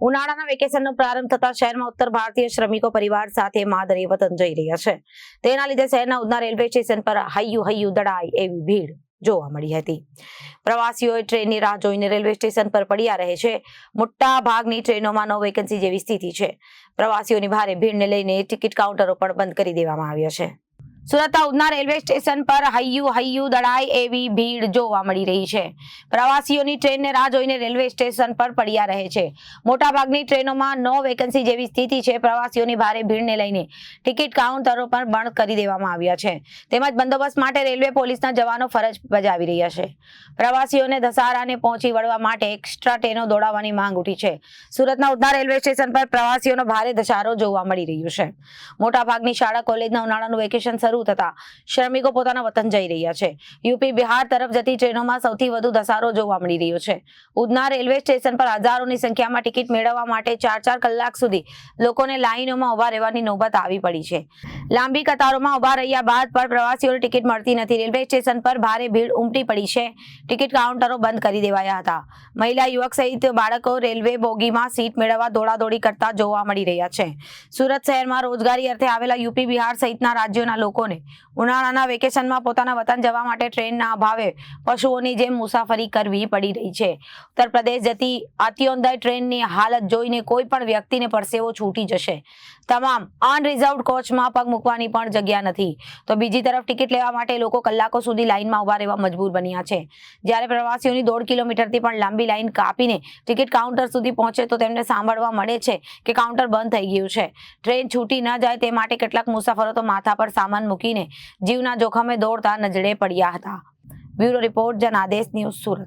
ઉનાળાના વેકેશનનો પ્રારંભ થતા શહેરમાં ઉત્તર ભારતીય શ્રમિકો પરિવાર સાથે માદરે વતન જઈ રહ્યા છે. તેના લીધે શહેરના ઉધના રેલવે સ્ટેશન પર હૈયું દડાય એવી ભીડ જોવા મળી હતી. પ્રવાસીઓએ ટ્રેનની રાહ જોઈને રેલવે સ્ટેશન પર પડ્યા રહે છે. મોટા ભાગની ટ્રેનોમાં નો વેકેન્સી જેવી સ્થિતિ છે. પ્રવાસીઓની ભારે ભીડને લઈને ટિકિટ કાઉન્ટરો પણ બંધ કરી દેવામાં આવ્યા છે. સુરતના ઉધના રેલવે સ્ટેશન પર હૈયું દડાય એવી ભીડ જોવા મળી રહી છે. પ્રવાસીઓની ટ્રેનને રાહ જોઈને રેલવે સ્ટેશન પર પડ્યા રહે છે. મોટાભાગની ટ્રેનોમાં નો વેકેન્સી જેવી સ્થિતિ છે. પ્રવાસીઓની ભારે ભીડને લઈને ટિકિટ કાઉન્ટરો પણ બંધ કરી દેવામાં આવ્યા છે. તેમજ બંદોબસ્ત માટે રેલવે પોલીસના જવાનો ફરજ બજાવી રહ્યા છે. પ્રવાસીઓને ધસારાને પહોંચી વળવા માટે એક્સ્ટ્રા ટ્રેનો દોડાવવાની માંગ ઉઠી છે. સુરતના ઉધના રેલવે સ્ટેશન પર પ્રવાસીઓનો ભારે ધસારો જોવા મળી રહ્યો છે. મોટાભાગની શાળા કોલેજના ઉનાળાનું વેકેશન શરૂ થતા શ્રમિકો પોતાના વતન જઈ રહ્યા છે. યુપી બિહાર તરફ જતી ટ્રેનોમાં સૌથી વધુ ધસારો જોવા મળી રહ્યો છે. ઉધના રેલવે સ્ટેશન પર હજારોની સંખ્યામાં ટિકિટ મેળવવા માટે 4 કલાક સુધી લોકોને લાઈનોમાં ઉભા રહેવાની નોબત આવી પડી છે. લાંબી કતારોમાં ઉભા રહ્યા બાદ પણ પ્રવાસીઓને ટિકિટ મળતી નથી. રેલવે સ્ટેશન પર ભારે ભીડ ઉમટી પડી છે. ટિકિટ કાઉન્ટરો બંધ કરી દેવાયા હતા. મહિલા, યુવક સહિત બાળકો રેલવે બોગીમાં સીટ મેળવવા દોડાદોડી કરતા જોવા મળી રહ્યા છે. સુરત શહેરમાં રોજગારી અર્થે આવેલા યુપી બિહાર સહિતના રાજ્યોના લોકોને ઉનાળાના વેકેશનમાં પોતાના વતન જવા માટે ટ્રેનના અભાવે પશુઓની જેમ મુસાફરી કરવી પડી રહી છે. ઉત્તર પ્રદેશ જતી અત્યોદય ટ્રેનની હાલત જોઈને કોઈ પણ વ્યક્તિને પરસેવો છૂટી જશે. તમામ અનરિઝર્વડ કોચમાં પગ મૂકવાની પણ જગ્યા નથી. તો બીજી તરફ ટિકિટ લેવા માટે લોકો કલાકો સુધી લાઇનમાં ઉભા રહેવા મજબૂર બન્યા છે. જ્યારે પ્રવાસીઓની 1.5 કિલોમીટરથી પણ લાંબી લાઇન કાપીને ટિકિટ કાઉન્ટર સુધી પહોંચે તો તેમને સાંભળવા મળે છે કે કાઉન્ટર બંધ થઈ ગયું છે. ટ્રેન છૂટી ન જાય તે માટે કેટલાક મુસાફરો તો માથા પર સામાન મૂકીને જીવના જોખમે દોડતા નજરે પડ્યા હતા. Bureau report, Janadesh news, Surat.